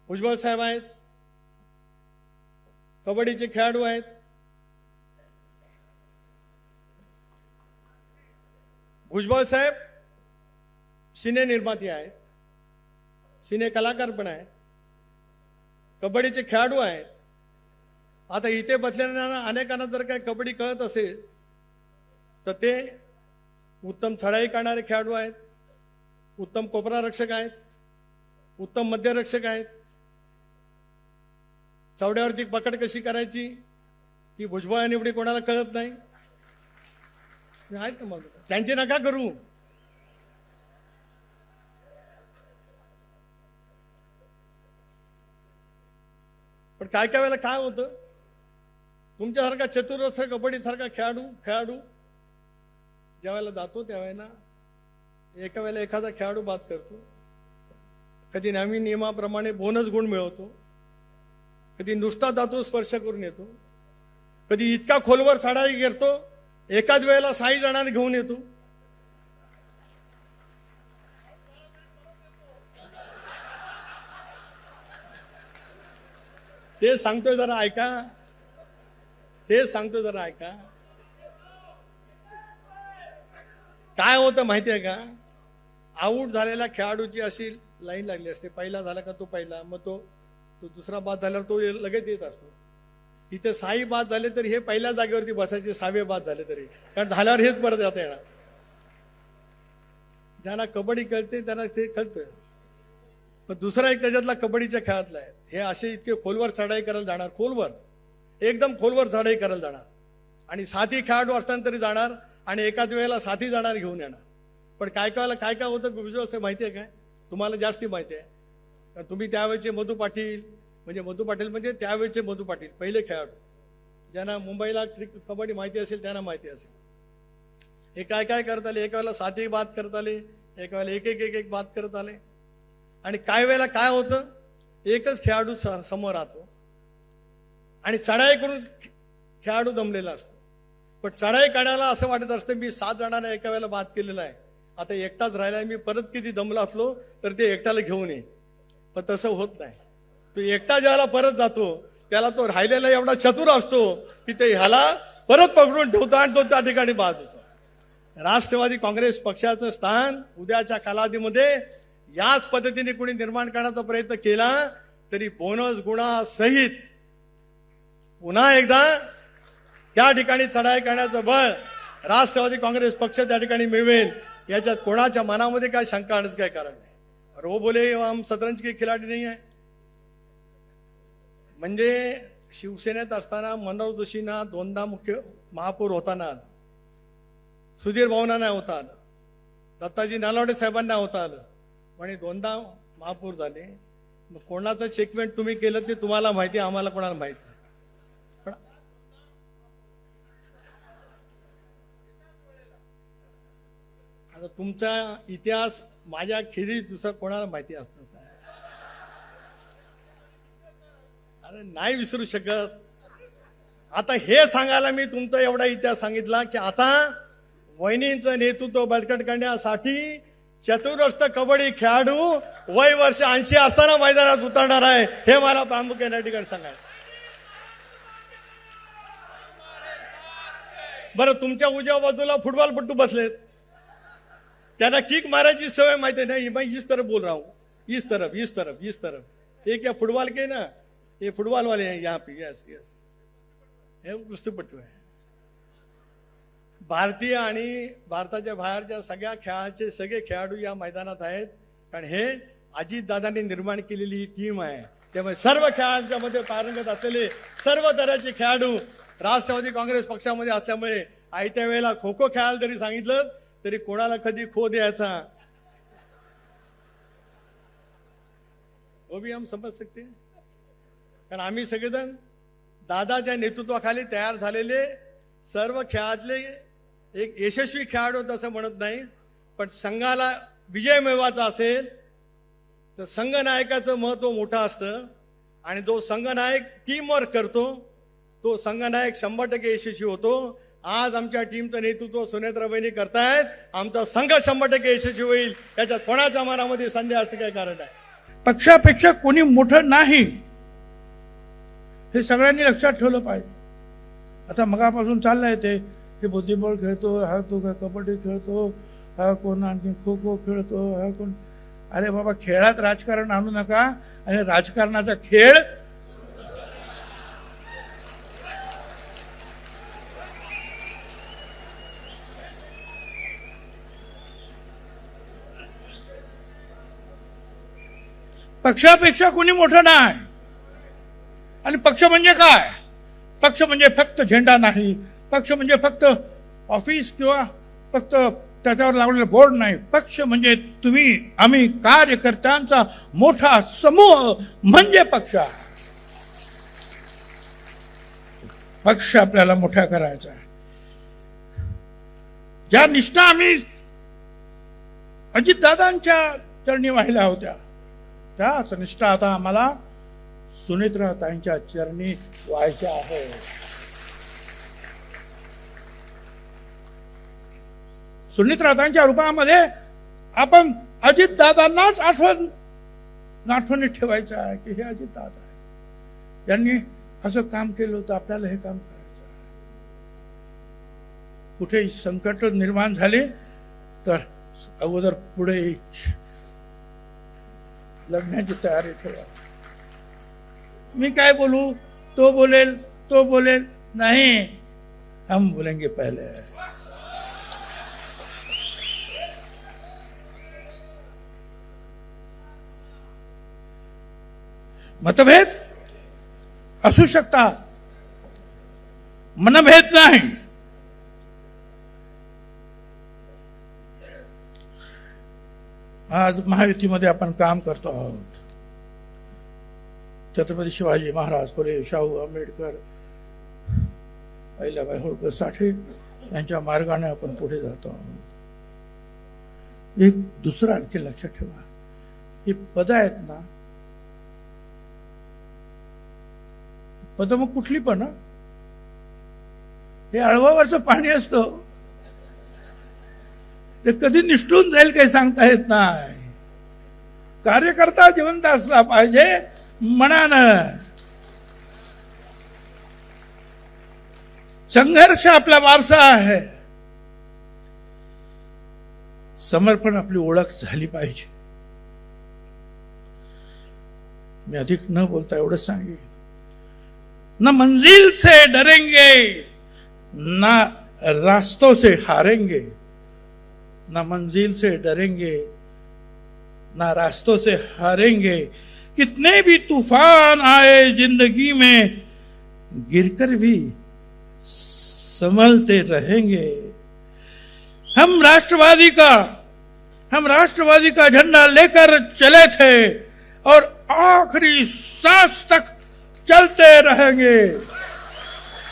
भुजबळ साहेब आहेत, कबड्डीचे खेळाडू आहेत, भुजबळ साहेब सिने निर्माते आहेत, सिने कलाकार पण आहेत, कबड्डीचे खेळाडू आहेत. आता इथे बसलेल्या अनेकांना जर काही कबड्डी कळत असेल तर ते उत्तम चढाई करणारे खेळाडू आहेत, उत्तम कोपरा रक्षक आहेत, उत्तम मध्यरक्षक आहेत. चवड्यावरती पकड कशी करायची ती भुजबळ आणि एवढी कोणाला कळत नाही. आहेत ना, मग त्यांची नका करू. पण काय काय वेळेला काय होतं, तुमच्यासारखा चतुरस्र कबड्डीसारखा खेळाडू ज्या वेळेला जातो त्यावेळेला एका वेळेला एखादा खेळाडू बाद करतो, कधी नवीन नियमाप्रमाणे बोनस गुण मिळवतो, कधी नुसता जातो स्पर्श करून येतो, कधी इतका खोलवर चढाई करतो एकाच वेळेला 6 जणांना घेऊन येतो. ते सांगतोय जरा ऐका, तेच सांगतोय जरा ऐका. काय होतं माहितीये का, आऊट झालेल्या खेळाडूची अशी लाईन लागली असते, पहिला झाला का तो पहिला, मग तो दुसरा बाद झाल्यावर तो लगेच येत असतो. इथे 6 बाद झाले तरी हे पहिल्या जागेवरती बसायचे, 6वे बाद झाले तरी, कारण झाल्यावर हेच परत जाता येणार. ज्यांना कबड्डी कळते त्यांना ते कळतं. पण दुसरा एक त्याच्यातला कबड्डीच्या खेळातला आहे, हे असे इतके खोलवर चढाई करायला जाणार, खोलवर एकदम खोलवर चढाई करायला जाणार आणि 7 खेळाडू असताना तरी जाणार आणि एकाच वेळेला 7 जाणार घेऊन येणार. पण काय काय होतं गुजरात असं माहिती आहे काय, तुम्हाला जास्ती माहिती आहे. तुम्ही त्यावेळेचे मधू पाटील म्हणजे त्यावेळेचे मधू पाटील पहिले खेळाडू, ज्यांना मुंबईला कबड्डी माहिती असेल त्यांना माहिती असेल. हे काय करत आले, एका वेळेला 7 बाद करत आले, एका वेळेला एक बाद करत आले. आणि काय वेळेला काय होतं, एकच खेळाडू समोर राहतो आणि चढाई करून खेळाडू दमलेला असतो. पण चढाई काढायला असं वाटत असतं मी 7 जणांना एका वेळेला बाद केलेला आहे, आता एकटाच राहिलाय, मी परत किती दमला असलो तर ते एकट्याला घेऊन ये. पण तसं होत नाही. तो एकटा ज्याला परत जातो त्याला तो राहिलेला एवढा चतुर असतो की ते ह्याला परत पकडून ठेवतो आणि तो त्या ठिकाणी बाद होतो. राष्ट्रवादी काँग्रेस पक्षाचं स्थान उद्याच्या कालावधीमध्ये याच पद्धतीने कोणी निर्माण करण्याचा प्रयत्न केला तरी बोनस गुणासहित पुन्हा एकदा त्या ठिकाणी चढाई करण्याचं बळ राष्ट्रवादी काँग्रेस पक्ष त्या ठिकाणी मिळवेल, याच्यात कोणाच्या मनामध्ये काय शंका आणण्याचं काय कारण नाही. रो बोले हम शतरंज के खिलाडी नाही आहे. म्हणजे शिवसेनेत असताना मनोहर जोशींना 2दा मुख्य महापौर होताना आलं, सुधीर भाऊंना नाही होता आलं, दत्ताजी नालावडे साहेबांना होता आलं, आणि 2दा महापौर झाले. मग कोणाचं चेकमेंट तुम्ही केलं ते तुम्हाला माहिती, आम्हाला कोणाला माहित नाही. पण आता तुमचा इतिहास माझ्या खेरीज दुसरं कोणाला माहिती असतं. अरे नाही विसरू शकत. आता हे सांगायला मी तुमचा एवढा इतिहास सांगितला की आता वहिनींचं नेतृत्व बळकट करण्यासाठी चतुरस्र कबड्डी खेळाडू वय वर्ष 80 असताना मैदानात उतरणार आहे, हे मला प्रामुख्याने या ठिकाणी सांगायचं. बरं, तुमच्या उजव्या बाजूला फुटबॉलपट्टू बसलेत, त्याला किक मारायची सवय माहिती नाही. मैं इस तरफ बोल रहा हूं, इस तरफ एक या फुटबॉल के ना, ये फुटबॉल वाले हैं यहाँ पे. यस हे कुस्तीपट्टू आहे. भारतीय आणि भारताच्या बाहेरच्या सगळ्या खेळाचे सगळे खेळाडू या मैदानात आहेत, कारण हे अजितदादांनी निर्माण केलेली ही टीम आहे. त्यामुळे सर्व खेळांच्या मध्ये पारंगत असलेले सर्व तऱ्हेचे खेळाडू राष्ट्रवादी काँग्रेस पक्षामध्ये असल्यामुळे आयत्या वेळेला खो खो खेळायला जरी सांगितलं तरी कोणाला कधी खो द्यायचा वो भी हम समज सकते, कारण आम्ही सगळेजण दादाच्या नेतृत्वाखाली तयार झालेले सर्व खेळातले एक यशस्वी खेळाडू तसं म्हणत नाही. पण संघाला विजय मिळवायचा असेल तर संघनायकाचं महत्व मोठं असतं आणि जो संघनायक टीमवर्क करतो तो संघनायक 100% यशस्वी होतो. आज आमच्या टीमचं नेतृत्व सुनेत्राबाईंनी करतायत, आमचा संघ 100% यशस्वी होईल, याच्यात कोणाच्या मनामध्ये संदेह असं काही कारण आहे. पक्षापेक्षा कोणी मोठं नाही, हे सगळ्यांनी लक्षात ठेवलं पाहिजे. आता मगापासून चाललंय ते, हे बुद्धिबळ खेळतो, हा तो का कबड्डी खेळतो, हा कोण आणखी खो खो खेळतो, हा कोण. अरे बाबा, खेळात राजकारण आणू नका. आणि राजकारणाचा खेळ पक्षापेक्षा कोणी मोठं नाही. आणि पक्ष म्हणजे काय? पक्ष म्हणजे फक्त झेंडा नाही, पक्ष म्हणजे फक्त ऑफिस किंवा फक्त त्याच्यावर लावलेलं बोर्ड नाही. पक्ष म्हणजे तुम्ही आम्ही कार्यकर्त्यांचा मोठा समूह म्हणजे पक्ष. पक्ष आपल्याला मोठा करायचा. ज्या निष्ठा आम्ही अजितदादांच्या चरणी वाहिल्या होत्या, त्याच निष्ठा आता आम्हाला सुनेत्राताईंच्या चरणी व्हायच्या आहे. सुनेत्राताईंच्या रूपामध्ये आपण अजितदादांनाच आठवणीत ठेवायचं आहे की हे अजितदादा आहे, यांनी असं काम केलं होतं, आपल्याला हे काम करायचं. कुठे संकट निर्माण झाले तर अगोदर पुढे लढण्याची तयारी ठेवा. मी काय बोलू, तो बोलेल नहीं, हम बोलेंगे पहले. मतभेद असू शकतात, मनभेद नाही. आज महायुतीमध्ये आपण काम करतो आहोत. छत्रपती शिवाजी महाराज, फुले शाहू आंबेडकर, अहिल्याबाई होळकर साठे यांच्या मार्गाने आपण पुढे जातो आहोत. एक दुसरं आणखी लक्षात ठेवा, ही पद आहेत ना, पद मग कुठली पण, हे अळवावरचं पाणी असतं, ते कधी निष्ठून जाईल काही सांगता येत नाही. कार्यकर्ता जिवंत असला पाहिजे मनानं. संघर्ष आपला वारसा आहे, समर्पण आपली ओळख झाली पाहिजे. मी अधिक न बोलता एवढंच सांगेन, न मंजिल से डरेंगे, ना रास्तों से हारेंगे. ना मंजिल से डरेंगे, ना रास्तों से हारेंगे. कितने भी तूफान आए जिंदगी में, गिरकर भी संभलते रहेंगे. हम राष्ट्रवादी का झंडा लेकर चले थे और आखिरी सांस तक चलते रहेंगे.